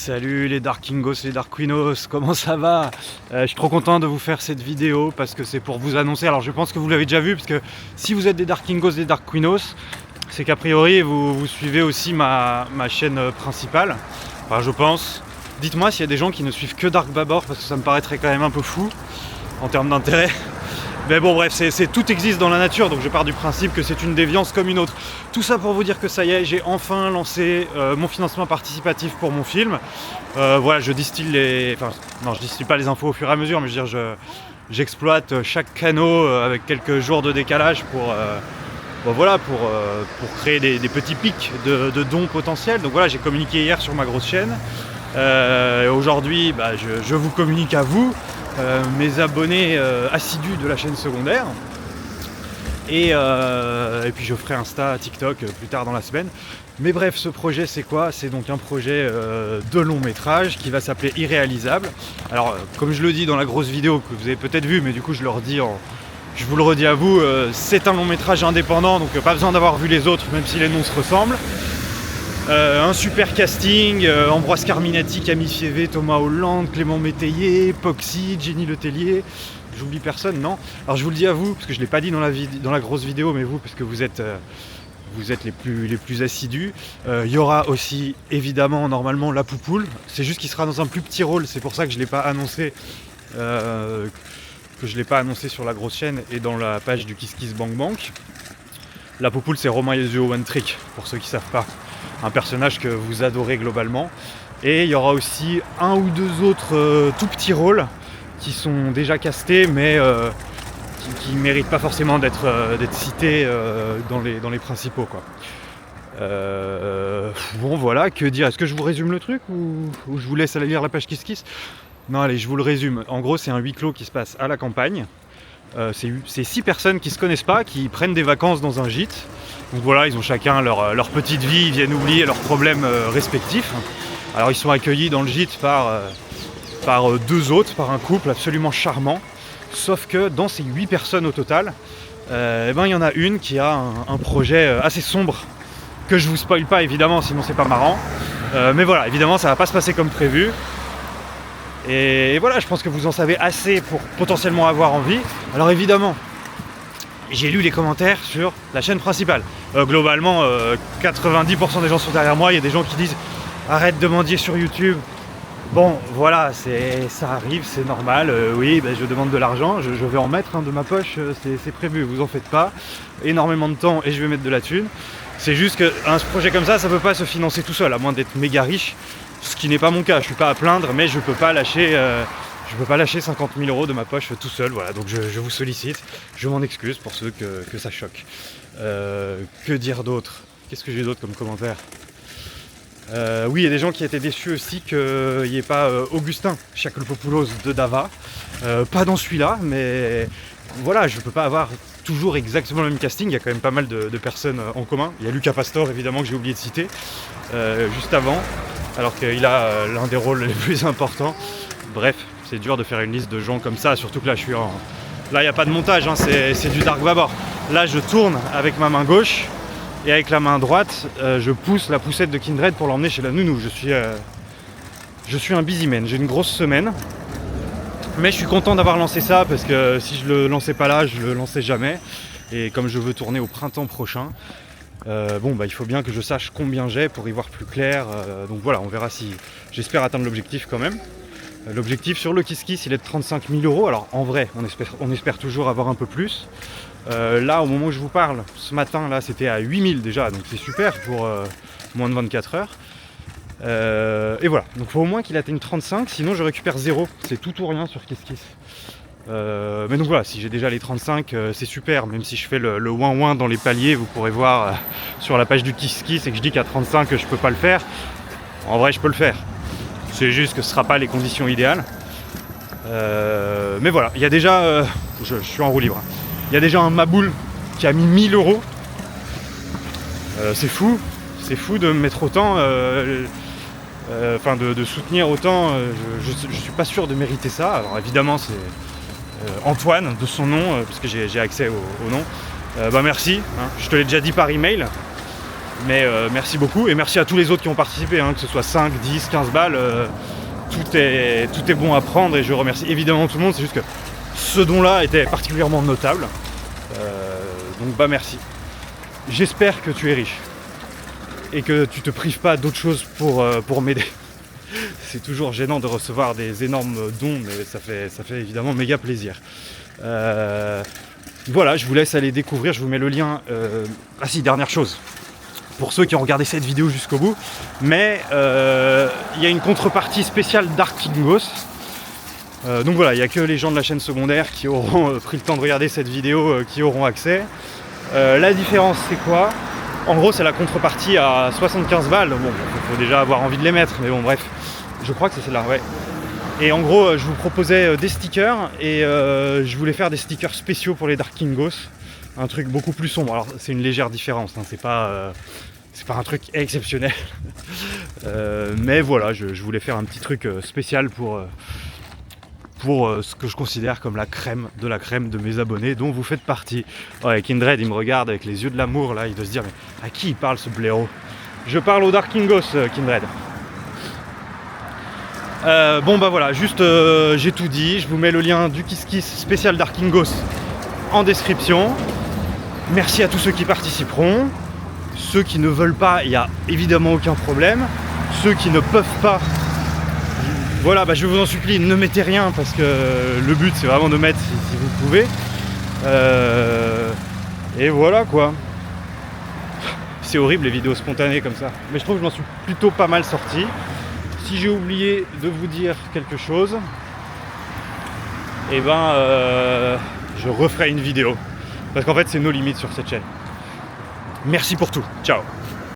Salut les Darkingos, les Darkwinos, comment ça va? Je suis trop content de vous faire cette vidéo parce que c'est pour vous annoncer, alors je pense que vous l'avez déjà vu, parce que si vous êtes des Darkingos, des Darkwinos, c'est qu'a priori vous suivez aussi ma chaîne principale, enfin je pense. Dites-moi s'il y a des gens qui ne suivent que Dark Babor, parce que ça me paraîtrait quand même un peu fou en termes d'intérêt. Mais bon bref, tout existe dans la nature, donc je pars du principe que c'est une déviance comme une autre. Tout ça pour vous dire que ça y est, j'ai enfin lancé mon financement participatif pour mon film. Voilà, je distille non, je distille pas les infos au fur et à mesure, mais je veux dire, j'exploite chaque canot avec quelques jours de décalage pour créer des petits pics de dons potentiels. Donc voilà, j'ai communiqué hier sur ma grosse chaîne. Aujourd'hui, je vous communique à vous, mes abonnés assidus de la chaîne secondaire. Et puis je ferai Insta, TikTok plus tard dans la semaine. Mais bref, ce projet c'est quoi? C'est donc un projet de long métrage qui va s'appeler Irréalisable. Alors comme je le dis dans la grosse vidéo que vous avez peut-être vu, mais du coup je vous le redis à vous, c'est un long métrage indépendant, donc pas besoin d'avoir vu les autres, même si les noms se ressemblent. Un super casting, Ambroise Carminati, Camille Fievé, Thomas Hollande, Clément Métayer, Poxy, Jenny Letellier. J'oublie personne, non? Alors je vous le dis à vous, parce que je ne l'ai pas dit dans la grosse vidéo, mais vous, parce que vous êtes les plus assidus. Il y aura aussi, évidemment, normalement, la Poupoule. C'est juste qu'il sera dans un plus petit rôle, c'est pour ça que je ne l'ai pas annoncé. Sur la grosse chaîne et dans la page du Kiss Kiss Bank Bank. La Poupoule, c'est Romain Yezio One Trick, pour ceux qui ne savent pas. Un personnage que vous adorez globalement. Et il y aura aussi un ou deux autres tout petits rôles qui sont déjà castés, mais qui ne méritent pas forcément d'être cités dans les principaux, quoi. Bon voilà, que dire? Est-ce que je vous résume le truc ou je vous laisse aller lire la page Kiss Kiss? Non, allez, je vous le résume. En gros, c'est un huis clos qui se passe à la campagne. C'est 6 personnes qui se connaissent pas, qui prennent des vacances dans un gîte. Donc voilà, ils ont chacun leur petite vie, ils viennent oublier leurs problèmes respectifs. Alors ils sont accueillis dans le gîte par 2 autres, par un couple absolument charmant. Sauf que dans ces 8 personnes au total, il y en a une qui a un projet assez sombre, que je vous spoil pas évidemment, sinon c'est pas marrant. Mais voilà, évidemment ça va pas se passer comme prévu. Et voilà, je pense que vous en savez assez pour potentiellement avoir envie. Alors évidemment, j'ai lu les commentaires sur la chaîne principale. Globalement, 90% des gens sont derrière moi. Il y a des gens qui disent « Arrête de mendier sur YouTube ». Bon, voilà, ça arrive, c'est normal. Oui, je demande de l'argent, je vais en mettre de ma poche, c'est prévu, vous en faites pas. Énormément de temps et je vais mettre de la thune. C'est juste qu'un projet comme ça ne peut pas se financer tout seul, à moins d'être méga riche. Ce qui n'est pas mon cas, je ne suis pas à plaindre, mais je ne peux pas lâcher 50 000 € de ma poche tout seul. Voilà, donc je vous sollicite, je m'en excuse pour ceux que ça choque. Que dire d'autre? Qu'est-ce que j'ai d'autre comme commentaire? Oui, il y a des gens qui étaient déçus aussi qu'il n'y ait pas Augustin Chakalpopoulos de Dava. Pas dans celui-là, mais voilà, je ne peux pas avoir toujours exactement le même casting. Il y a quand même pas mal de personnes en commun. Il y a Lucas Pastor, évidemment, que j'ai oublié de citer juste avant, alors qu'il a l'un des rôles les plus importants. Bref, c'est dur de faire une liste de gens comme ça, surtout que là, là, il n'y a pas de montage, hein, c'est du Dark Babor. Là, je tourne avec ma main gauche. Et avec la main droite, je pousse la poussette de Kindred pour l'emmener chez la nounou. Je suis un busy man, j'ai une grosse semaine. Mais je suis content d'avoir lancé ça parce que si je le lançais pas là, je le lançais jamais. Et comme je veux tourner au printemps prochain, il faut bien que je sache combien j'ai pour y voir plus clair. Donc voilà, on verra si j'espère atteindre l'objectif quand même. L'objectif sur le Kiss Kiss, il est de 35 000 €. Alors en vrai, on espère toujours avoir un peu plus. Là, au moment où je vous parle, ce matin, là, c'était à 8 000 déjà, donc c'est super pour moins de 24 heures. Et voilà, donc il faut au moins qu'il atteigne 35, sinon je récupère 0. C'est tout ou rien sur Kiss Kiss. Mais donc voilà, si j'ai déjà les 35, c'est super. Même si je fais le ouin-ouin dans les paliers, vous pourrez voir sur la page du Kiss Kiss et que je dis qu'à 35, je peux pas le faire. En vrai, je peux le faire. C'est juste que ce sera pas les conditions idéales. Mais voilà, il y a déjà... je suis en roue libre. Il y a déjà un Maboul qui a mis 1 000 €. C'est fou de mettre autant, de soutenir autant. Je suis pas sûr de mériter ça. Alors évidemment c'est Antoine de son nom, parce que j'ai accès au nom. Merci, hein. Je te l'ai déjà dit par email. Mais merci beaucoup et merci à tous les autres qui ont participé, hein, que ce soit 5, 10, 15 balles, tout est bon à prendre et je remercie évidemment tout le monde, c'est juste que ce don-là était particulièrement notable. Donc bah merci. J'espère que tu es riche et que tu te prives pas d'autre chose pour m'aider. C'est toujours gênant de recevoir des énormes dons, mais ça fait évidemment méga plaisir. Voilà, je vous laisse aller découvrir, je vous mets le lien. Ah si, dernière chose, pour ceux qui ont regardé cette vidéo jusqu'au bout, mais il y a une contrepartie spéciale d'Arkingos. Donc voilà, il n'y a que les gens de la chaîne secondaire qui auront pris le temps de regarder cette vidéo qui auront accès. La différence c'est quoi? En gros c'est la contrepartie à 75 balles, bon il faut déjà avoir envie de les mettre, mais bon bref, je crois que c'est celle-là, ouais. Et en gros je vous proposais des stickers et je voulais faire des stickers spéciaux pour les Darkingos, un truc beaucoup plus sombre. Alors c'est une légère différence, hein, c'est pas un truc exceptionnel, mais voilà, je voulais faire un petit truc spécial pour ce que je considère comme la crème de mes abonnés, dont vous faites partie. Ouais, Kindred, il me regarde avec les yeux de l'amour, là, il doit se dire, mais à qui il parle ce blaireau? Je parle au Darkingos, Kindred. Bon bah voilà, juste j'ai tout dit, je vous mets le lien du Kiss Kiss spécial Darkingos en description. Merci à tous ceux qui participeront. Ceux qui ne veulent pas, il n'y a évidemment aucun problème. Ceux qui ne peuvent pas, voilà, bah je vous en supplie, ne mettez rien parce que le but c'est vraiment de mettre si vous pouvez. Et voilà quoi. C'est horrible les vidéos spontanées comme ça. Mais je trouve que je m'en suis plutôt pas mal sorti. Si j'ai oublié de vous dire quelque chose, et ben je referai une vidéo. Parce qu'en fait c'est nos limites sur cette chaîne. Merci pour tout. Ciao.